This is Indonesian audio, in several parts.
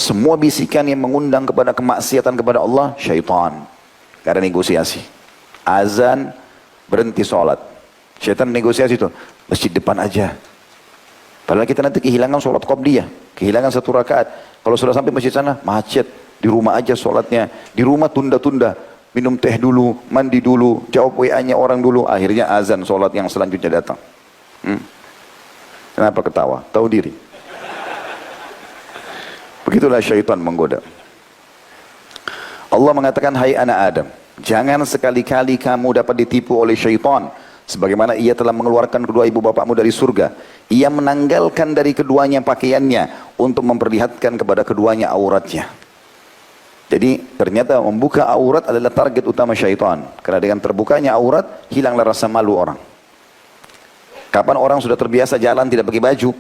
Semua bisikan yang mengundang kepada kemaksiatan kepada Allah, syaitan. Gak ada negosiasi. Azan, berhenti sholat. Syaitan negosiasi itu, masjid depan aja. Padahal kita nanti kehilangan sholat qabliyah, kehilangan 1 rakaat. Kalau sudah sampai masjid sana, macet. Di rumah aja sholatnya. Di rumah tunda-tunda. Minum teh dulu, mandi dulu, jawab WA-nya orang dulu. Akhirnya azan sholat yang selanjutnya datang. Kenapa ketawa? Tahu diri. Begitulah syaitan menggoda. Allah mengatakan, hai anak Adam, jangan sekali-kali kamu dapat ditipu oleh syaitan. Sebagaimana ia telah mengeluarkan kedua ibu bapakmu dari surga. Ia menanggalkan dari keduanya pakaiannya untuk memperlihatkan kepada keduanya auratnya. Jadi ternyata membuka aurat adalah target utama syaitan. Karena dengan terbukanya aurat, hilanglah rasa malu orang. Kapan orang sudah terbiasa jalan tidak pakai baju,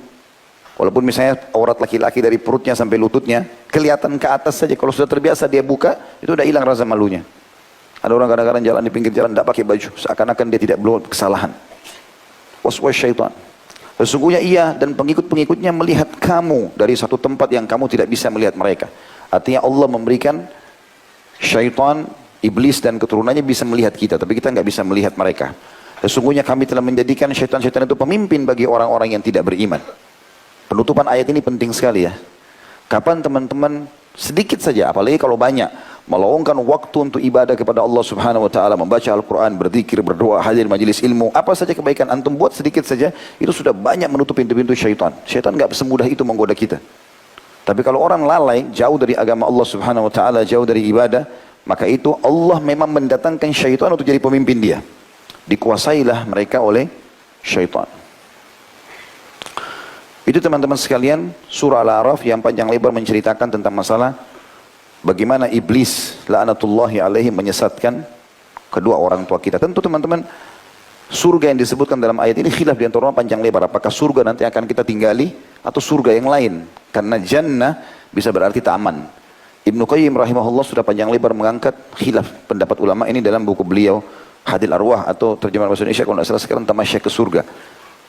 walaupun misalnya aurat laki-laki dari perutnya sampai lututnya, kelihatan ke atas saja. Kalau sudah terbiasa dia buka, itu udah hilang rasa malunya. Ada orang kadang-kadang jalan di pinggir jalan tidak pakai baju, seakan-akan dia tidak berbuat kesalahan. Waswas syaitan. Sesungguhnya ia dan pengikut-pengikutnya melihat kamu dari satu tempat yang kamu tidak bisa melihat mereka. Artinya Allah memberikan syaitan, iblis dan keturunannya bisa melihat kita, tapi kita nggak bisa melihat mereka. Sesungguhnya kami telah menjadikan syaitan-syaitan itu pemimpin bagi orang-orang yang tidak beriman. Penutupan ayat ini penting sekali ya. Kapan teman-teman sedikit saja, apalagi kalau banyak, meluangkan waktu untuk ibadah kepada Allah Subhanahu wa taala, membaca Al-Qur'an, berzikir, berdoa, hadir majelis ilmu, apa saja kebaikan antum buat sedikit saja, itu sudah banyak menutup pintu-pintu syaitan. Syaitan enggak semudah itu menggoda kita. Tapi kalau orang lalai, jauh dari agama Allah Subhanahu wa taala, jauh dari ibadah, maka itu Allah memang mendatangkan syaitan untuk jadi pemimpin dia. Dikuasailah mereka oleh syaitan. Itu teman-teman sekalian, surah Al-A'raf yang panjang lebar menceritakan tentang masalah bagaimana iblis la'natullahi alaihi menyesatkan kedua orang tua kita. Tentu teman-teman, surga yang disebutkan dalam ayat ini khilaf di antara panjang lebar. Apakah surga nanti akan kita tinggali atau surga yang lain? Karena jannah bisa berarti taman. Ibnu Qayyim rahimahullah sudah panjang lebar mengangkat khilaf pendapat ulama ini dalam buku beliau Hadil Arwah, atau terjemahan bahasa Indonesia kalau tidak salah sekarang Tamasya ke Surga.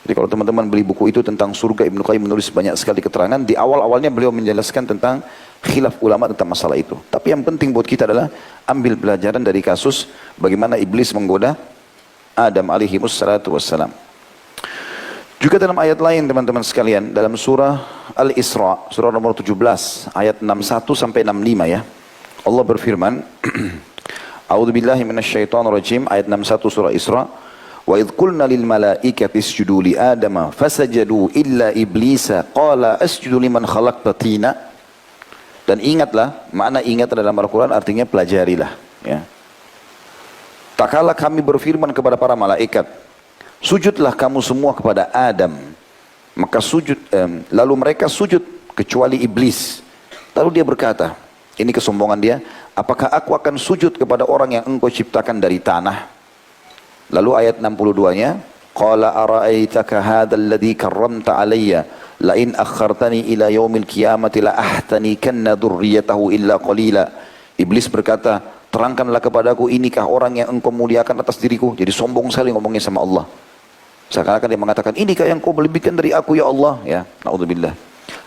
Jadi kalau teman-teman beli buku itu tentang surga, Ibnu Qayyim menulis banyak sekali keterangan. Di awal-awalnya beliau menjelaskan tentang khilaf ulama tentang masalah itu. Tapi yang penting buat kita adalah ambil pelajaran dari kasus bagaimana iblis menggoda Adam alaihi wassalatu wassalam. Juga dalam ayat lain teman-teman sekalian, dalam surah Al-Isra, surah nomor 17, ayat 61 sampai 65 ya. Allah berfirman, A'udzubillahi minasyaitonirrajim, ayat 61 surah Isra. Wa idh qulna lil malaikati isjudu li Adama fasajadu illa iblisa qala asjudu liman khalaqta tina. Dan ingatlah, makna ingat dalam Al-Quran artinya pelajarilah ya. Tak kala kami berfirman kepada para malaikat, sujudlah kamu semua kepada Adam. Maka lalu mereka sujud kecuali iblis. Lalu dia berkata, ini kesombongan dia, apakah aku akan sujud kepada orang yang engkau ciptakan dari tanah? Lalu ayat 62-nya, qala ara'aitaka hadzal ladzi karramta alayya la in akhartani ila yaumil qiyamati la ahtanikanna dzurriyyatahu illa qalila. Iblis berkata, terangkanlah kepadaku, inikah orang yang engkau muliakan atas diriku? Jadi sombong sekali ngomongnya sama Allah. Seakan-akan dia mengatakan, inikah yang kau melebihkan dari aku ya Allah? Ya, naudzubillah.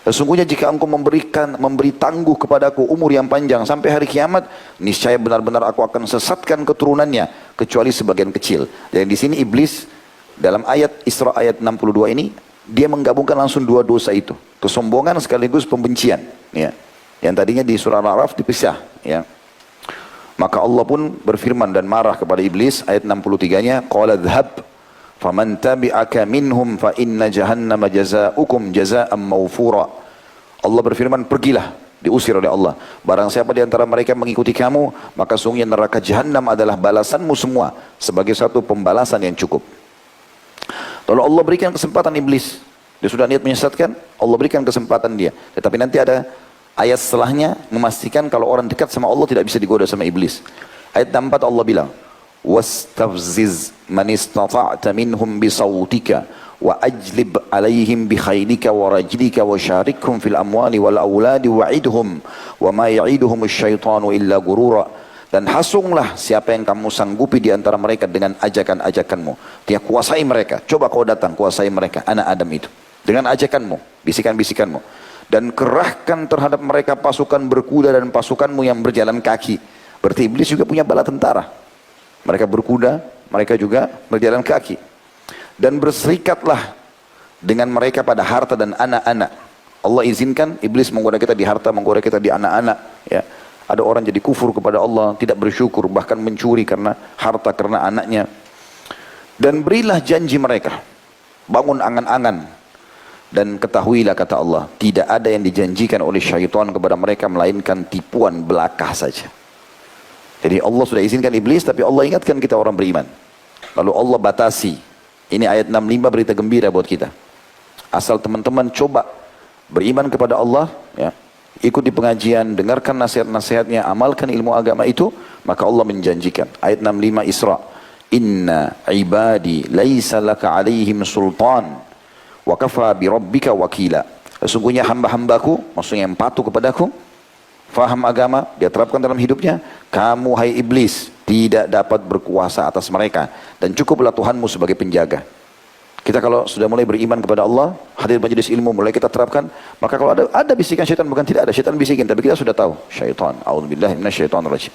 Sesungguhnya jika engkau memberi tangguh kepadaku umur yang panjang sampai hari kiamat, niscaya benar-benar aku akan sesatkan keturunannya kecuali sebagian kecil. Dan di sini iblis dalam ayat Isra ayat 62 ini dia menggabungkan langsung dua dosa itu, kesombongan sekaligus pembencian. Ya, yang tadinya di surah Al-A'raf dipisah. Ya, maka Allah pun berfirman dan marah kepada iblis ayat 63-nya, qala dhhab faman tabi'aka minhum fa inna jahannama jazaa'ukum jazaa'an mawfura. Allah berfirman, pergilah, diusir oleh Allah. Barang siapa di antara mereka mengikuti kamu, maka sungguhnya neraka Jahannam adalah balasanmu semua sebagai satu pembalasan yang cukup. Lalu Allah berikan kesempatan iblis. Dia sudah niat menyesatkan, Allah berikan kesempatan dia. Tetapi nanti ada ayat setelahnya memastikan kalau orang dekat sama Allah tidak bisa digoda sama iblis. Ayat 64 Allah bilang, wastafziz man istata'ta minhum bisawtika wa ajlib alaihim bikhailika wa rajlika wa syarikhum fil amwali wal auladi wa'idhum wa ma ya'iduhum asyaitanu illa gurura. Dan hasunglah siapa yang kamu sanggupi di antara mereka dengan ajakan-ajakanmu. Dia kuasai mereka, coba kau datang kuasai mereka, anak Adam itu dengan ajakanmu, bisikan-bisikanmu. Dan kerahkan terhadap mereka pasukan berkuda dan pasukanmu yang berjalan kaki. Berarti iblis juga punya bala tentara. Mereka berkuda, mereka juga berjalan kaki. Dan berserikatlah dengan mereka pada harta dan anak-anak. Allah izinkan iblis menggoda kita di harta, menggoda kita di anak-anak. Ya. Ada orang jadi kufur kepada Allah, tidak bersyukur, bahkan mencuri karena harta, karena anaknya. Dan berilah janji mereka. Bangun angan-angan. Dan ketahuilah kata Allah, tidak ada yang dijanjikan oleh syaitan kepada mereka melainkan tipuan belaka saja. Jadi Allah sudah izinkan iblis, tapi Allah ingatkan kita orang beriman. Lalu Allah batasi. Ini ayat 65 berita gembira buat kita. Asal teman-teman coba beriman kepada Allah, ya, ikuti pengajian, dengarkan nasihat-nasihatnya, amalkan ilmu agama itu, maka Allah menjanjikan. Ayat 65 Isra. Inna ibadi laisa laka alaihim sultan. Wa kafa bi rabbika wakila. Sesungguhnya hamba-hambaku, maksudnya yang patuh kepadaku, faham agama, dia terapkan dalam hidupnya, kamu hai iblis tidak dapat berkuasa atas mereka, dan cukuplah Tuhanmu sebagai penjaga. Kita kalau sudah mulai beriman kepada Allah, hadir majelis ilmu, mulai kita terapkan, maka kalau ada bisikan syaitan, bukan tidak ada, syaitan bisikin, tapi kita sudah tahu, syaitan, a'udzubillahi minasyaitonir rajim.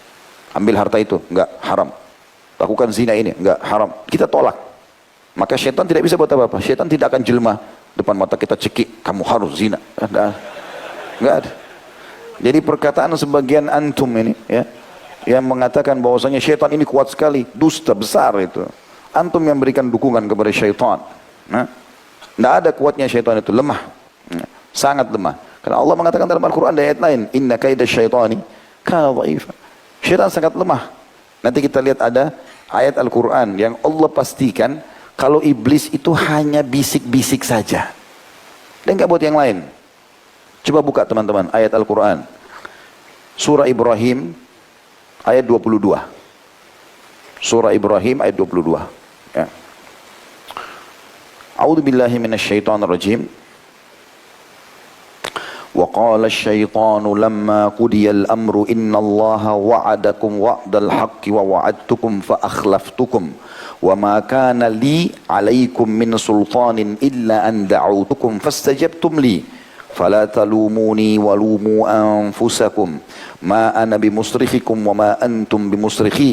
Ambil harta itu, enggak, haram. Lakukan zina ini, enggak, haram. Kita tolak. Maka syaitan tidak bisa buat apa-apa. Syaitan tidak akan jelma depan mata kita cekik, kamu harus zina. Enggak ada. Jadi perkataan sebagian antum ini, ya, yang mengatakan bahwasanya syaitan ini kuat sekali, dusta besar itu. Antum yang berikan dukungan kepada syaitan. Nah, tidak ada kuatnya syaitan itu, lemah. Sangat lemah. Karena Allah mengatakan dalam Al-Quran di ayat lain, inna kaida syaitani kana dha'ifa. Syaitan sangat lemah. Nanti kita lihat ada ayat Al-Quran yang Allah pastikan kalau iblis itu hanya bisik-bisik saja. Dan nggak buat yang lain. Coba buka teman-teman ayat Al-Quran. Surah Ibrahim ayat 22. Surah Ibrahim ayat 22. Ya. A'udzu billahi minasyaitonir rajim. وقال الشيطان لما قضي الأمر إن الله وعدكم وعد الحق ووعدتكم فأخلفتكم وما كان لي عليكم من سلطان إلا أن دعوتكم فاستجبتم لي فلا تلوموني ولوموا أنفسكم ما أنا بمصرخكم وما أنتم بمصرخي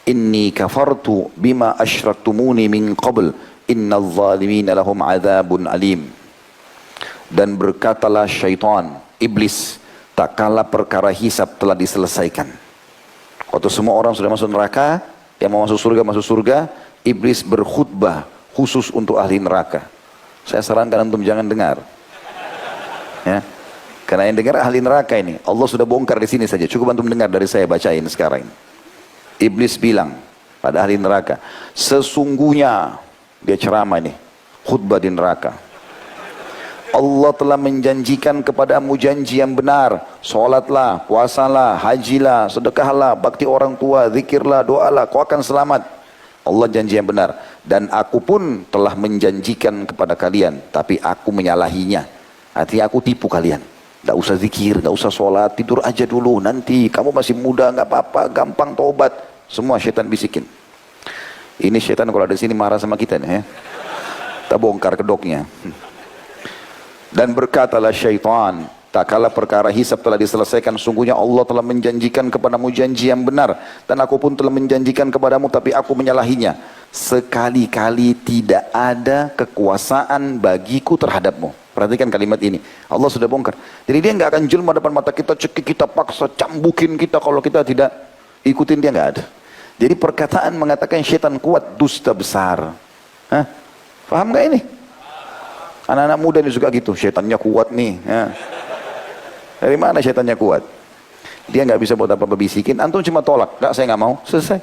إني كفرت بما أشركتموني من قبل إن الظالمين لهم عذاب أليم. Dan berkatalah syaitan, iblis, tak kala perkara hisab telah diselesaikan. Waktu semua orang sudah masuk neraka, yang mau masuk surga, iblis berkhutbah khusus untuk ahli neraka. Saya sarankan antum jangan dengar. Ya. Karena yang dengar ahli neraka ini, Allah sudah bongkar di sini saja. Cukup antum dengar dari saya bacain sekarang. Iblis bilang pada ahli neraka, sesungguhnya, dia ceramah ini, khutbah di neraka. Allah telah menjanjikan kepadamu janji yang benar. Solatlah, puasalah, hajilah, sedekahlah, bakti orang tua, zikirlah, doalah, kau akan selamat. Allah janji yang benar. Dan aku pun telah menjanjikan kepada kalian, tapi aku menyalahinya. Artinya aku tipu kalian. Tidak usah zikir, tidak usah sholat, tidur aja dulu. Nanti kamu masih muda, nggak apa-apa, gampang tobat. Semua syaitan bisikin. Ini syaitan kalau ada di sini marah sama kita nih. Ya. Kita bongkar kedoknya. Dan berkatalah syaitan, tak kala perkara hisab telah diselesaikan, sungguhnya Allah telah menjanjikan kepadamu janji yang benar, dan aku pun telah menjanjikan kepadamu, tapi aku menyalahinya. Sekali-kali tidak ada kekuasaan bagiku terhadapmu. Perhatikan kalimat ini, Allah sudah bongkar. Jadi dia nggak akan jelma depan mata kita, cekik kita, paksa, cambukin kita kalau kita tidak ikutin dia, nggak ada. Jadi perkataan mengatakan syaitan kuat, dusta besar. Hah? Paham nggak ini? Anak-anak muda ini suka gitu, syaitannya kuat nih. Ya. Dari mana syaitannya kuat? Dia nggak bisa buat apa-apa bisikin, antum cuma tolak. Nggak, saya nggak mau, selesai.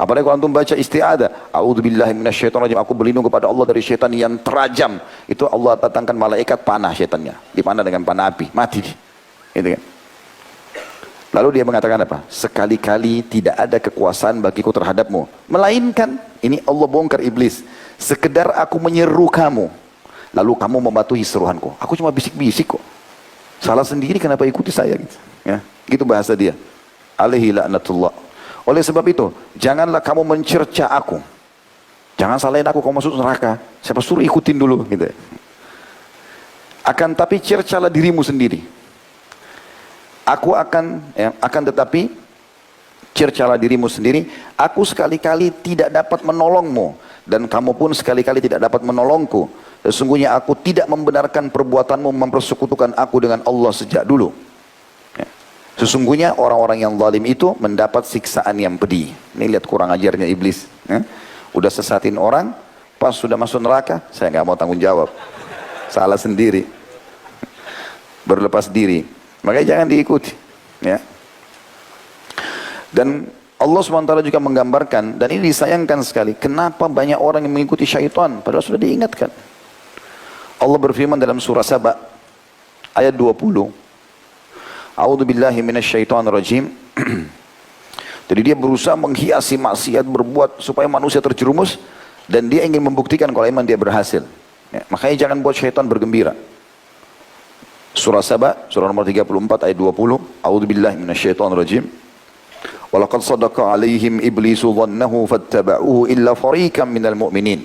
Apalagi kalau antum baca isti'adah, a'udzubillahi minasyaitonir rajim, aku berlindung kepada Allah dari syaitan yang terajam. Itu Allah datangkan malaikat panah syaitannya, dipanah dengan panah api, mati. Gitu kan? Lalu dia mengatakan apa? Sekali-kali tidak ada kekuasaan bagiku terhadapmu, melainkan, ini Allah bongkar iblis, sekedar aku menyeru kamu, lalu kamu mematuhi seruanku. Aku cuma bisik-bisik kok. Salah sendiri kenapa ikuti saya gitu. Ya, gitu bahasa dia. Alaihi la'natullah. Oleh sebab itu, janganlah kamu mencerca aku. Jangan salahin aku kalau masuk neraka. Siapa suruh ikutin dulu gitu. Akan tapi cercalah dirimu sendiri. Akan tetapi cercalah dirimu sendiri. Aku sekali-kali tidak dapat menolongmu, dan kamu pun sekali-kali tidak dapat menolongku. Sesungguhnya aku tidak membenarkan perbuatanmu mempersekutukan aku dengan Allah sejak dulu. Ya. Sesungguhnya orang-orang yang zalim itu mendapat siksaan yang pedih. Ini lihat kurang ajarnya iblis. Ya. Udah sesatin orang, pas sudah masuk neraka, saya nggak mau tanggung jawab. Salah sendiri. Berlepas diri. Makanya jangan diikuti. Ya. Dan Allah SWT juga menggambarkan, dan ini disayangkan sekali, kenapa banyak orang yang mengikuti syaitan, padahal sudah diingatkan. Allah berfirman dalam surah Saba, ayat 20. A'udzu billahi minasyaitonir rajim. Jadi dia berusaha menghiasi maksiat, berbuat supaya manusia terjerumus, dan dia ingin membuktikan kalau iman dia berhasil. Ya, makanya jangan buat syaitan bergembira. Surah Saba, surah nomor 34 ayat 20. A'udzu billahi minasyaitonir rajim. Walaqad sadaqa 'alaihim iblisu dhannahu fattaba'uhu illa fariqan minal mu'minin.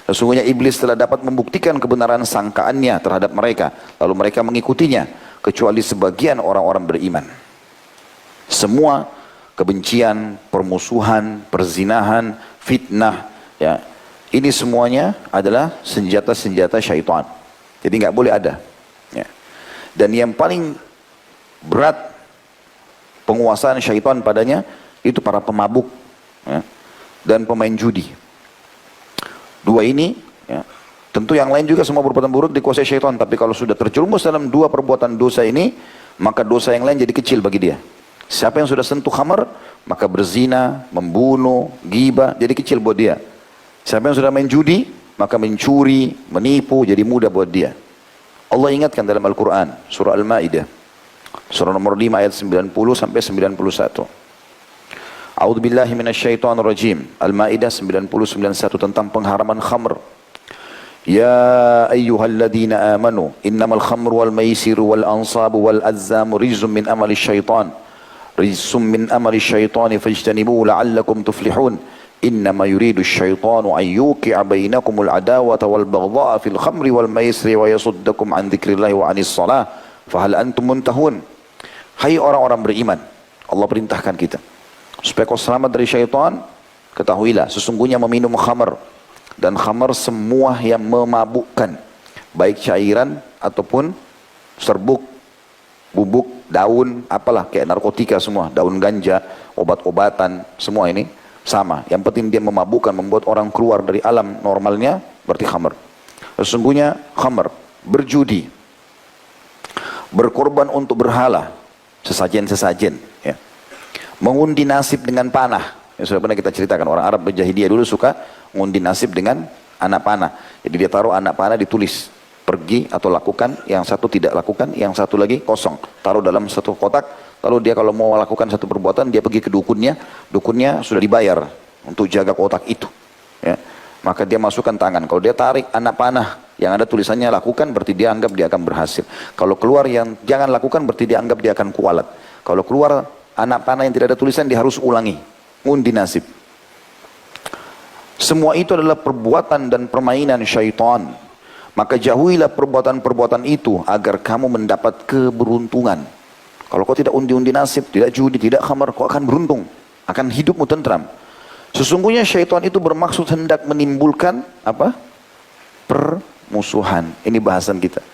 Sesungguhnya iblis telah dapat membuktikan kebenaran sangkaannya terhadap mereka, lalu mereka mengikutinya, kecuali sebagian orang-orang beriman. Semua kebencian, permusuhan, perzinahan, fitnah, ya, ini semuanya adalah senjata-senjata syaitan. Jadi nggak boleh ada. Ya. Dan yang paling berat penguasaan syaitan padanya itu para pemabuk, ya, dan pemain judi. Dua ini, ya, tentu yang lain juga semua perbuatan buruk dikuasai syaitan. Tapi kalau sudah terjerumus dalam dua perbuatan dosa ini, maka dosa yang lain jadi kecil bagi dia. Siapa yang sudah sentuh khamar, maka berzina, membunuh, ghibah, jadi kecil buat dia. Siapa yang sudah main judi, maka mencuri, menipu, jadi mudah buat dia. Allah ingatkan dalam Al-Quran, surah Al-Ma'idah, surah nomor 5 ayat 90 sampai 91. A'udzu billahi minasyaitonir rajim. Al-Maidah 90-91 tentang pengharaman khamr. Ya ayyuhalladzina amanu innamal khamru wal maisiru wal ansabu wal azzamu rizqun min amali syaitan. Rizqun min amali syaitani fajtanibuhu la'allakum tuflihun. Innama yuridu syaitanu an yuqi'a bainakumul adawata wal baghdha'a fil khamri wal maisri wa yasuddakum an dzikrillahi wa anis shalah. Fahal antum muntahun? Hai orang-orang beriman, Allah perintahkan kita supaya kau selamat dari syaitan. Ketahuilah sesungguhnya meminum khamar, dan khamar semua yang memabukkan, baik cairan ataupun serbuk, bubuk, daun, apalah kayak narkotika semua, daun ganja, obat-obatan, semua ini sama. Yang penting dia memabukkan, membuat orang keluar dari alam normalnya, berarti khamar. Sesungguhnya khamar, berjudi, berkorban untuk berhala, sesajen-sesajen, ya, mengundi nasib dengan panah. Yang sudah pernah kita ceritakan, orang Arab berjahiliyah dulu suka mengundi nasib dengan anak panah. Jadi dia taruh anak panah, ditulis pergi atau lakukan, yang satu tidak lakukan, yang satu lagi kosong, taruh dalam satu kotak. Lalu dia kalau mau melakukan satu perbuatan, dia pergi ke dukunnya, dukunnya sudah dibayar untuk jaga kotak itu, ya. Maka dia masukkan tangan, kalau dia tarik anak panah yang ada tulisannya lakukan, berarti dia anggap dia akan berhasil. Kalau keluar yang jangan lakukan, berarti dia anggap dia akan kualat. Kalau keluar anak panah yang tidak ada tulisan, dia harus ulangi, ngundi nasib. Semua itu adalah perbuatan dan permainan syaitan. Maka jauhilah perbuatan-perbuatan itu agar kamu mendapat keberuntungan. Kalau kau tidak undi-undi nasib, tidak judi, tidak khamar, kau akan beruntung, akan hidupmu tentram. Sesungguhnya syaitan itu bermaksud hendak menimbulkan apa? Permusuhan. Ini bahasan kita.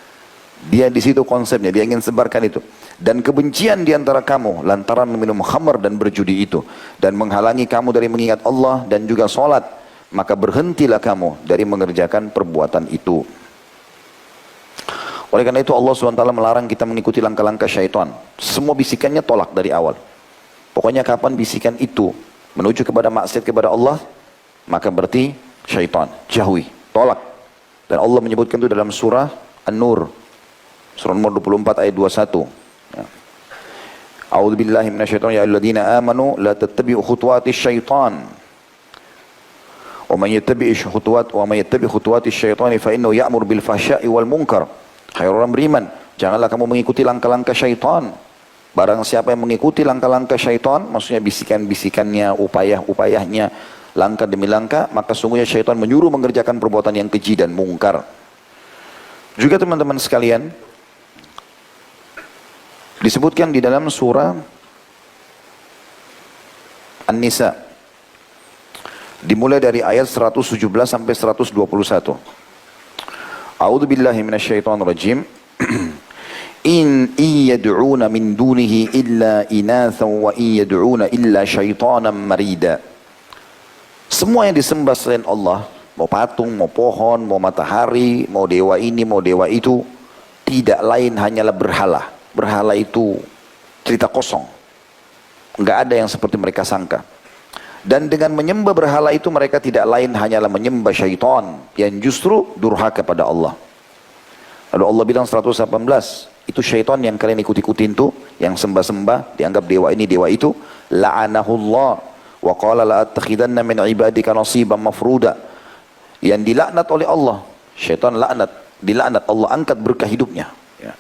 Dia di situ konsepnya, dia ingin sebarkan itu. Dan kebencian di antara kamu lantaran meminum khamar dan berjudi itu, dan menghalangi kamu dari mengingat Allah dan juga sholat, maka berhentilah kamu dari mengerjakan perbuatan itu. Oleh karena itu Allah SWT melarang kita mengikuti langkah-langkah syaitan. Semua bisikannya tolak dari awal. Pokoknya kapan bisikan itu menuju kepada maksiat kepada Allah, maka berarti syaitan, jauhi, tolak. Dan Allah menyebutkan itu dalam surah An-Nur, surah nomor 24 ayat 21. Ya. A'udzu billahi minasyaitonir rajim. Ya ayyuhalladzina amanu la tattabi'u khutuwatis syaitan. Wa man yattabi' khutuwatis syaitani fa innahu ya'muru bil fahsya'i wal munkar. Hai orang beriman, janganlah kamu mengikuti langkah-langkah syaitan. Barang siapa yang mengikuti langkah-langkah syaitan, maksudnya bisikan-bisikannya, upaya-upayanya, langkah demi langkah, maka sungguhnya syaitan menyuruh mengerjakan perbuatan yang keji dan mungkar. Juga teman-teman sekalian, disebutkan di dalam surah An-Nisa, dimulai dari ayat 117 sampai 121. A'udzu billahi minasyaitonir rajim. In yad'una min dunihi illa inathan wa in yad'una illa syaitanan marida. Semua yang disembah selain Allah, mau patung, mau pohon, mau matahari, mau dewa ini, mau dewa itu, tidak lain hanyalah berhala. Berhala itu cerita kosong. Enggak ada yang seperti mereka sangka. Dan dengan menyembah berhala itu mereka tidak lain hanyalah menyembah syaitan yang justru durhaka pada Allah. Lalu Allah bilang 118, itu syaitan yang kalian ikut-ikutin tuh, yang sembah-sembah, dianggap dewa ini, dewa itu, la'anahullah wa qala la'attakhidanna min ibadika nasiban mafruda. Yang dilaknat oleh Allah, syaitan dilaknat, Allah angkat berkah hidupnya. Ya.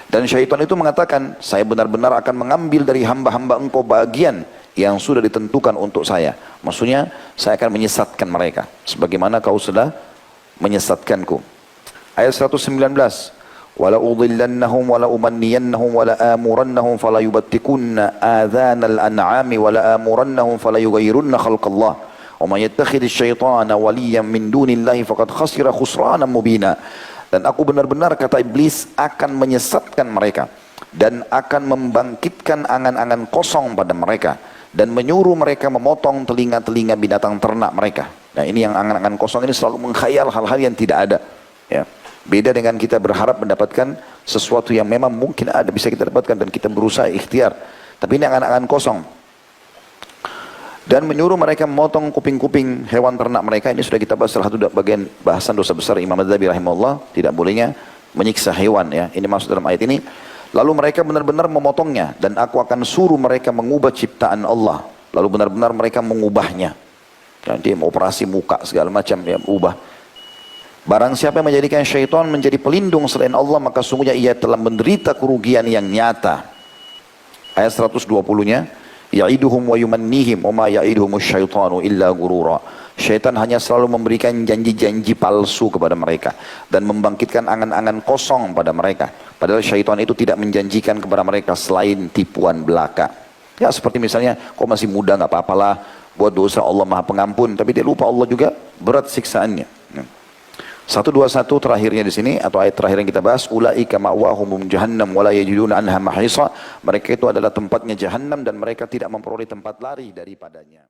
Dan syaitan itu mengatakan, saya benar-benar akan mengambil dari hamba-hamba engkau bagian yang sudah ditentukan untuk saya. Maksudnya, saya akan menyesatkan mereka, sebagaimana kau sudah menyesatkanku. Ayat 119, wala udhillannahum wala umanniyannahum wala amurannahum fala yubattikunna adhanal an'ami wala amurannahum fala yughayyirunna khalqallah wa man yattakhidhish syaitana waliyan min dunillahi faqad khasira khusranan mubina. Dan aku benar-benar, kata iblis, akan menyesatkan mereka dan akan membangkitkan angan-angan kosong pada mereka dan menyuruh mereka memotong telinga-telinga binatang ternak mereka. Nah, ini yang angan-angan kosong ini selalu mengkhayal hal-hal yang tidak ada, ya. Beda dengan kita berharap mendapatkan sesuatu yang memang mungkin ada, bisa kita dapatkan dan kita berusaha ikhtiar. Tapi ini angan-angan kosong. Dan menyuruh mereka memotong kuping-kuping hewan ternak mereka. Ini sudah kita bahas salah satu bagian bahasan dosa besar Imam Adzabi rahimahullah. Tidak bolehnya menyiksa hewan, ya. Ini masuk dalam ayat ini. Lalu mereka benar-benar memotongnya. Dan aku akan suruh mereka mengubah ciptaan Allah. Lalu benar-benar mereka mengubahnya. Dia operasi muka segala macam, dia ubah. Barang siapa yang menjadikan syaitan menjadi pelindung selain Allah, maka sungguhnya ia telah menderita kerugian yang nyata. Ayat 120-nya, ya'iduhum wa yumannihim wa ma ya'iduhumus syaitanu illa gurura. Syaitan hanya selalu memberikan janji-janji palsu kepada mereka dan membangkitkan angan-angan kosong pada mereka. Padahal syaitan itu tidak menjanjikan kepada mereka selain tipuan belaka. Ya, seperti misalnya, kau masih muda, nggak apa-apalah, buat dosa, Allah Maha Pengampun, tapi dia lupa Allah juga berat siksaannya. 121 terakhirnya di sini, atau ayat terakhir yang kita bahas, ulaika ma'wahum jahannam wa la yajiduna anha mahisa. Mereka itu adalah tempatnya jahannam dan mereka tidak memperoleh tempat lari daripadanya.